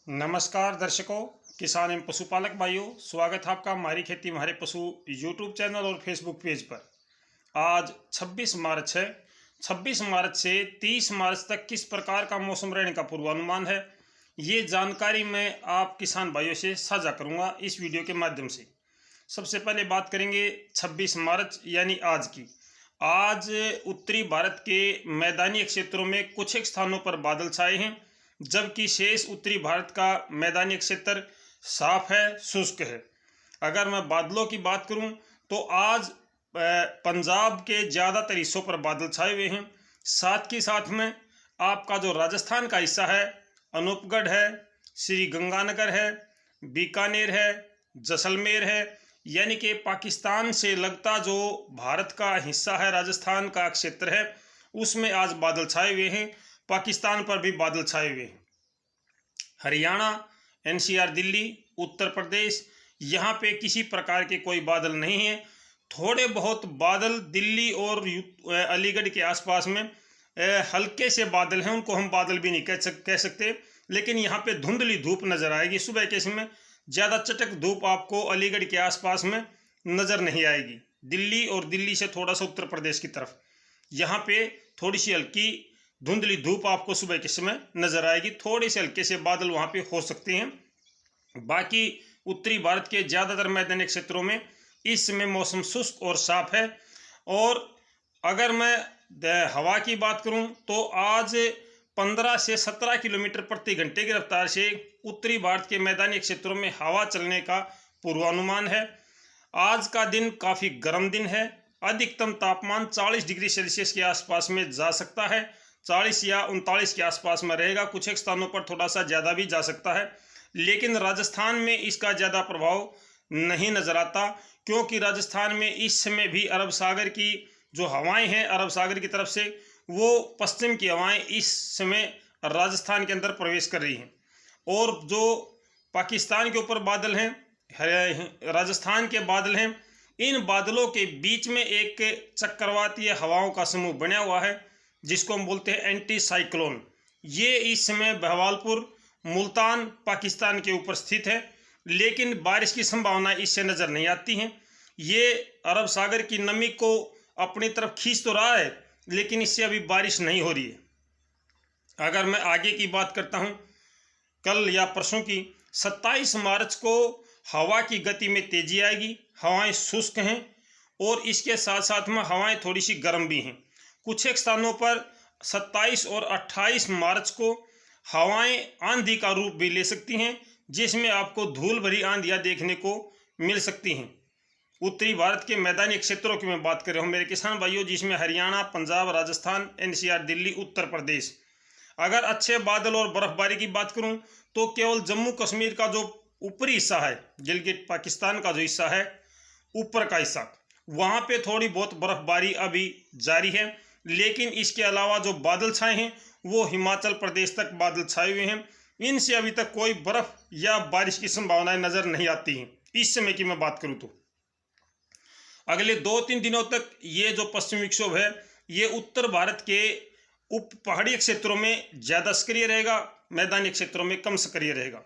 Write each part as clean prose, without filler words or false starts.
नमस्कार दर्शकों, किसान एवं पशुपालक भाइयों, स्वागत है आपका हमारी खेती हमारे पशु यूट्यूब चैनल और फेसबुक पेज पर। आज 26 मार्च है। 26 मार्च से 30 मार्च तक किस प्रकार का मौसम रहने का पूर्वानुमान है, ये जानकारी मैं आप किसान भाइयों से साझा करूंगा इस वीडियो के माध्यम से। सबसे पहले बात करेंगे 26 मार्च यानी आज की। आज उत्तरी भारत के मैदानी क्षेत्रों में कुछ एक स्थानों पर बादल छाए हैं, जबकि शेष उत्तरी भारत का मैदानी क्षेत्र साफ है, शुष्क है। अगर मैं बादलों की बात करूं तो आज पंजाब के ज़्यादातर हिस्सों पर बादल छाए हुए हैं। साथ ही साथ में आपका जो राजस्थान का हिस्सा है, अनूपगढ़ है, श्री गंगानगर है, बीकानेर है, जैसलमेर है, यानी कि पाकिस्तान से लगता जो भारत का हिस्सा है, राजस्थान का क्षेत्र है, उसमें आज बादल छाए हुए हैं। पाकिस्तान पर भी बादल छाए हुए हैं। हरियाणा, एनसीआर दिल्ली, उत्तर प्रदेश, यहाँ पे किसी प्रकार के कोई बादल नहीं है। थोड़े बहुत बादल दिल्ली और अलीगढ़ के आसपास में हल्के से बादल हैं, उनको हम बादल भी नहीं कह सकते, लेकिन यहाँ पे धुंधली धूप नज़र आएगी। सुबह के समय ज़्यादा चटक धूप आपको अलीगढ़ के आसपास में नज़र नहीं आएगी। दिल्ली और दिल्ली से थोड़ा सा उत्तर प्रदेश की तरफ यहाँ पे थोड़ी सी हल्की धुंधली धूप आपको सुबह के समय नजर आएगी। थोड़े से हल्के से बादल वहां पे हो सकते हैं। बाकी उत्तरी भारत के ज़्यादातर मैदानी क्षेत्रों में इस समय मौसम शुष्क और साफ है। और अगर मैं हवा की बात करूं तो आज 15 से 17 किलोमीटर प्रति घंटे की रफ्तार से उत्तरी भारत के मैदानी क्षेत्रों में हवा चलने का पूर्वानुमान है। आज का दिन काफ़ी गर्म दिन है। अधिकतम तापमान 40 डिग्री सेल्सियस के आसपास में जा सकता है, 40 या 39 के आसपास में रहेगा। कुछ एक स्थानों पर थोड़ा सा ज़्यादा भी जा सकता है, लेकिन राजस्थान में इसका ज़्यादा प्रभाव नहीं नज़र आता, क्योंकि राजस्थान में इस समय भी अरब सागर की जो हवाएं हैं, अरब सागर की तरफ से वो पश्चिम की हवाएं इस समय राजस्थान के अंदर प्रवेश कर रही हैं। और जो पाकिस्तान के ऊपर बादल हैं, राजस्थान के बादल हैं, इन बादलों के बीच में एक चक्रवातीय हवाओं का समूह बना हुआ है, जिसको हम बोलते हैं एंटी साइक्लोन। ये इस समय बहवालपुर, मुल्तान, पाकिस्तान के ऊपर स्थित है, लेकिन बारिश की संभावना इससे नज़र नहीं आती हैं। ये अरब सागर की नमी को अपनी तरफ खींच तो रहा है, लेकिन इससे अभी बारिश नहीं हो रही है। अगर मैं आगे की बात करता हूँ, कल या परसों की 27 मार्च को हवा की गति में तेजी आएगी। हवाएं शुष्क हैं और इसके साथ साथ में हवाएं थोड़ी सी गर्म भी हैं। कुछ एक स्थानों पर 27 और 28 मार्च को हवाएं आंधी का रूप भी ले सकती हैं, जिसमें आपको धूल भरी आंधियां देखने को मिल सकती हैं। उत्तरी भारत के मैदानी क्षेत्रों की मैं बात कर रहा हूँ मेरे किसान भाइयों, जिसमें हरियाणा, पंजाब, राजस्थान, एनसीआर दिल्ली, उत्तर प्रदेश। अगर अच्छे बादल और बर्फबारी की बात करूँ तो केवल जम्मू कश्मीर का जो ऊपरी हिस्सा है, गिलगित पाकिस्तान का जो हिस्सा है, ऊपर का हिस्सा, वहाँ पे थोड़ी बहुत बर्फबारी अभी जारी है। लेकिन इसके अलावा जो बादल छाए हैं वो हिमाचल प्रदेश तक बादल छाए हुए हैं। इनसे अभी तक कोई बर्फ या बारिश की संभावनाएं नज़र नहीं आती हैं। इस समय की मैं बात करूं तो अगले 2-3 दिनों तक ये जो पश्चिमी विक्षोभ है, ये उत्तर भारत के उप पहाड़ी क्षेत्रों में ज़्यादा सक्रिय रहेगा, मैदानी क्षेत्रों में कम सक्रिय रहेगा।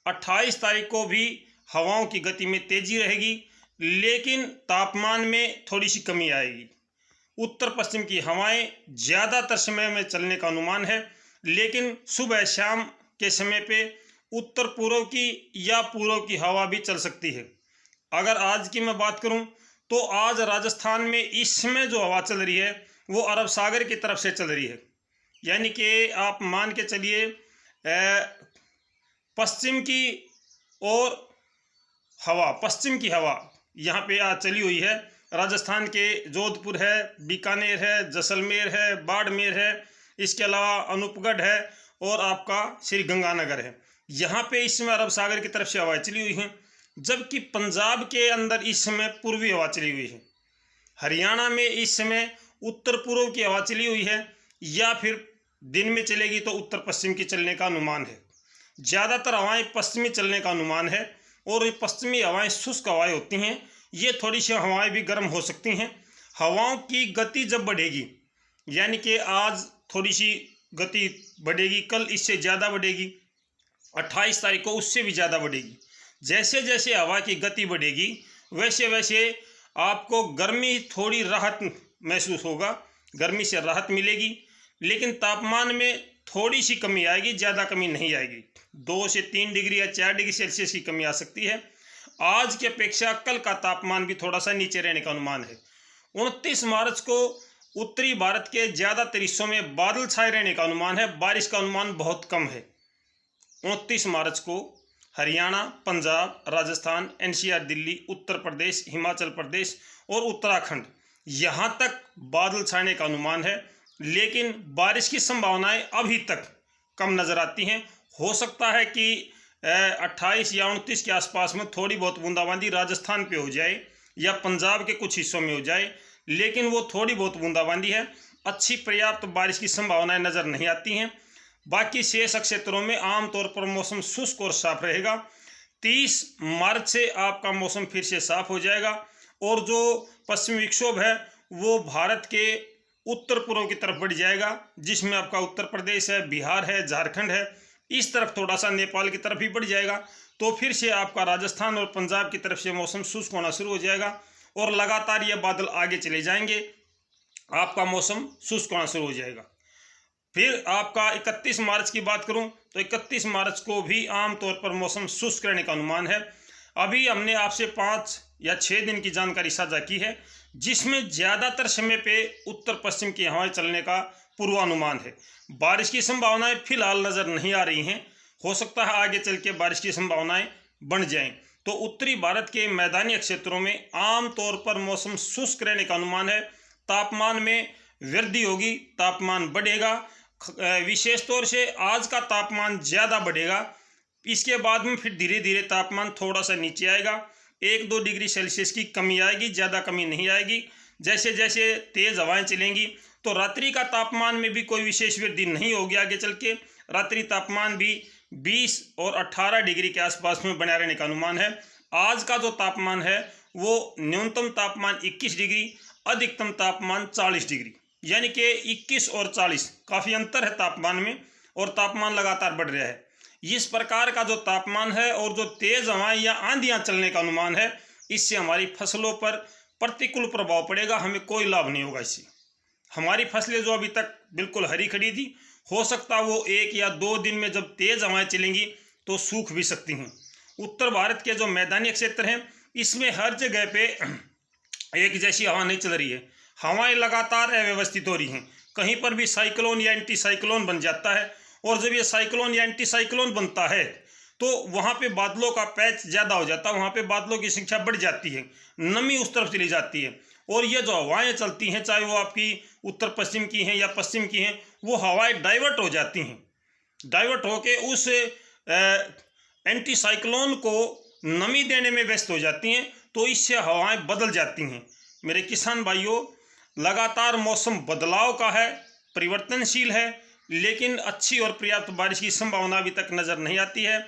28 तारीख को भी हवाओं की गति में तेजी रहेगी, लेकिन तापमान में थोड़ी सी कमी आएगी। उत्तर पश्चिम की हवाएं ज़्यादातर समय में चलने का अनुमान है, लेकिन सुबह शाम के समय पे उत्तर पूर्व की या पूर्व की हवा भी चल सकती है। अगर आज की मैं बात करूं तो आज राजस्थान में इस समय जो हवा चल रही है वो अरब सागर की तरफ से चल रही है, यानी कि आप मान के चलिए पश्चिम की और हवा, पश्चिम की हवा यहाँ पे आज चली हुई है। राजस्थान के जोधपुर है, बीकानेर है, जैसलमेर है, बाड़मेर है, इसके अलावा अनूपगढ़ है और आपका श्री गंगानगर है। यहाँ पे इस समय अरब सागर की तरफ से हवाएं चली हुई हैं, जबकि पंजाब के अंदर इस समय पूर्वी हवा चली हुई है। हरियाणा में इस समय उत्तर पूर्व की हवा चली हुई है, या फिर दिन में चलेगी तो उत्तर पश्चिम की चलने का अनुमान है। ज़्यादातर हवाएं पश्चिमी चलने का अनुमान है, और ये पश्चिमी हवाएं शुष्क हवाएं होती हैं। ये थोड़ी सी हवाएं भी गर्म हो सकती हैं। हवाओं की गति जब बढ़ेगी, यानी कि आज थोड़ी सी गति बढ़ेगी, कल इससे ज़्यादा बढ़ेगी, 28 तारीख को उससे भी ज़्यादा बढ़ेगी। जैसे जैसे हवा की गति बढ़ेगी वैसे वैसे आपको गर्मी थोड़ी राहत महसूस होगा, गर्मी से राहत मिलेगी, लेकिन तापमान में थोड़ी सी कमी आएगी, ज़्यादा कमी नहीं आएगी। 2 से 3 डिग्री या 4 डिग्री सेल्सियस की कमी आ सकती है। आज की अपेक्षा कल का तापमान भी थोड़ा सा नीचे रहने का अनुमान है। 29 मार्च को उत्तरी भारत के ज़्यादातर हिस्सों में बादल छाए रहने का अनुमान है, बारिश का अनुमान बहुत कम है। 29 मार्च को हरियाणा, पंजाब, राजस्थान, एनसीआर, दिल्ली, उत्तर प्रदेश, हिमाचल प्रदेश और उत्तराखंड यहाँ तक बादल छाने का अनुमान है, लेकिन बारिश की संभावनाएं अभी तक कम नज़र आती हैं। हो सकता है कि 28 या 29 के आसपास में थोड़ी बहुत बूंदाबांदी राजस्थान पे हो जाए या पंजाब के कुछ हिस्सों में हो जाए, लेकिन वो थोड़ी बहुत बूंदाबांदी है, अच्छी पर्याप्त बारिश की संभावनाएं नज़र नहीं आती हैं। बाकी शेष क्षेत्रों में आमतौर पर मौसम शुष्क और साफ रहेगा। 30 मार्च से आपका मौसम फिर से साफ हो जाएगा और जो पश्चिमी विक्षोभ है वो भारत के उत्तर पूर्व की तरफ बढ़ जाएगा, जिसमें आपका उत्तर प्रदेश है, बिहार है, झारखंड है, इस तरफ थोड़ा सा नेपाल की तरफ भी बढ़ जाएगा। तो फिर से आपका राजस्थान और पंजाब की तरफ से मौसम शुष्क होना शुरू हो जाएगा और लगातार ये बादल आगे चले जाएंगे, आपका मौसम शुष्क होना शुरू हो जाएगा। फिर आपका 31 मार्च की बात करूं तो 31 मार्च को भी आमतौर पर मौसम शुष्क रहने का अनुमान है। अभी हमने आपसे 5 या 6 दिन की जानकारी साझा की है, जिसमें ज़्यादातर समय पे उत्तर पश्चिम की हवाएं चलने का पूर्वानुमान है। बारिश की संभावनाएं फिलहाल नज़र नहीं आ रही हैं, हो सकता है आगे चल के बारिश की संभावनाएं बढ़ जाएं। तो उत्तरी भारत के मैदानी क्षेत्रों में आमतौर पर मौसम शुष्क रहने का अनुमान है। तापमान में वृद्धि होगी, तापमान बढ़ेगा, विशेष तौर से आज का तापमान ज़्यादा बढ़ेगा, इसके बाद में फिर धीरे धीरे तापमान थोड़ा सा नीचे आएगा, 1-2 डिग्री सेल्सियस की कमी आएगी, ज़्यादा कमी नहीं आएगी। जैसे जैसे तेज़ हवाएं चलेंगी तो रात्रि का तापमान में भी कोई विशेष वृद्धि नहीं होगी। आगे चल के रात्रि तापमान भी 20 और 18 डिग्री के आसपास में बना रहने का अनुमान है। आज का जो तापमान है वो न्यूनतम तापमान 21 डिग्री, अधिकतम तापमान 40 डिग्री, यानी कि 21 और 40 काफ़ी अंतर है तापमान में, और तापमान लगातार बढ़ रहा है। इस प्रकार का जो तापमान है और जो तेज़ हवाएं या आंधियां चलने का अनुमान है, इससे हमारी फसलों पर प्रतिकूल प्रभाव पड़ेगा, हमें कोई लाभ नहीं होगा इससे। हमारी फसलें जो अभी तक बिल्कुल हरी खड़ी थी, हो सकता वो 1 या 2 दिन में जब तेज़ हवाएं चलेंगी तो सूख भी सकती हैं। उत्तर भारत के जो मैदानी क्षेत्र हैं इसमें हर जगह पे एक जैसी हवा नहीं चल रही है, हवाएं लगातार अव्यवस्थित हो रही हैं। कहीं पर भी साइक्लोन या एंटी साइक्लोन बन जाता है, और जब ये साइक्लोन या एंटी साइक्लोन बनता है तो वहाँ पे बादलों का पैच ज़्यादा हो जाता है, वहाँ पे बादलों की संख्या बढ़ जाती है, नमी उस तरफ चली जाती है, और ये जो हवाएं चलती हैं चाहे वो आपकी उत्तर पश्चिम की हैं या पश्चिम की हैं, वो हवाएं डाइवर्ट हो जाती हैं, डाइवर्ट होके उस एंटी साइक्लोन को नमी देने में व्यस्त हो जाती हैं, तो इससे हवाएं बदल जाती हैं। मेरे किसान भाइयों, लगातार मौसम बदलाव का है, परिवर्तनशील है, लेकिन अच्छी और पर्याप्त बारिश की संभावना अभी तक नज़र नहीं आती है।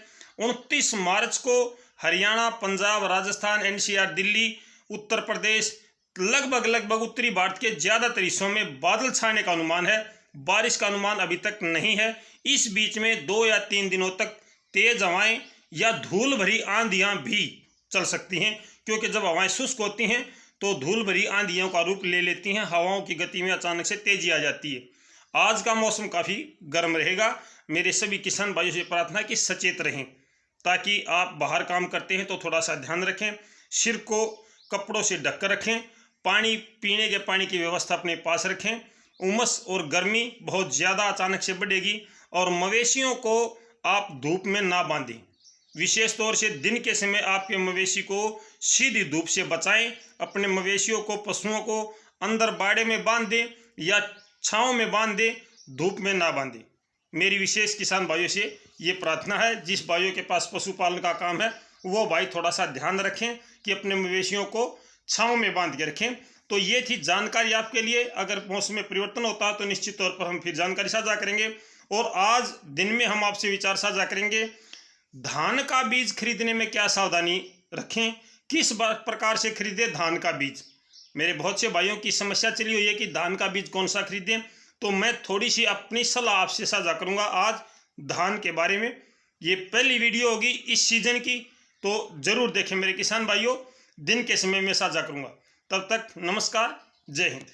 29 मार्च को हरियाणा, पंजाब, राजस्थान, एनसीआर, दिल्ली, उत्तर प्रदेश, लगभग उत्तरी भारत के ज़्यादातर हिस्सों में बादल छाने का अनुमान है, बारिश का अनुमान अभी तक नहीं है। इस बीच में 2 या 3 दिनों तक तेज़ हवाएं या धूल भरी आंधियाँ भी चल सकती हैं, क्योंकि जब हवाएं शुष्क होती हैं तो धूल भरी आंधियों का रूप ले लेती हैं, हवाओं की गति में अचानक से तेजी आ जाती है। आज का मौसम काफ़ी गर्म रहेगा। मेरे सभी किसान भाइयों से प्रार्थना कि सचेत रहें, ताकि आप बाहर काम करते हैं तो थोड़ा सा ध्यान रखें, सिर को कपड़ों से ढक कर रखें, पानी पीने के पानी की व्यवस्था अपने पास रखें। उमस और गर्मी बहुत ज़्यादा अचानक से बढ़ेगी, और मवेशियों को आप धूप में ना बांधें, विशेष तौर से दिन के समय आपके मवेशी को सीधी धूप से बचाएं। अपने मवेशियों को, पशुओं को अंदर बाड़े में बांध दें या छांव में बांध दें, धूप में ना बांधें। मेरी विशेष किसान भाइयों से ये प्रार्थना है, जिस भाइयों के पास पशुपालन का काम है वो भाई थोड़ा सा ध्यान रखें कि अपने मवेशियों को छांव में बांध के रखें। तो ये थी जानकारी आपके लिए। अगर मौसम में परिवर्तन होता है तो निश्चित तौर पर हम फिर जानकारी साझा करेंगे। और आज दिन में हम आपसे विचार साझा करेंगे, धान का बीज खरीदने में क्या सावधानी रखें, किस प्रकार से खरीदें धान का बीज। मेरे बहुत से भाइयों की समस्या चली हुई है कि धान का बीज कौन सा खरीदें, तो मैं थोड़ी सी अपनी सलाह आपसे साझा करूंगा आज धान के बारे में। ये पहली वीडियो होगी इस सीजन की, तो ज़रूर देखें मेरे किसान भाइयों। दिन के समय में साझा करूँगा। तब तक नमस्कार, जय हिंद।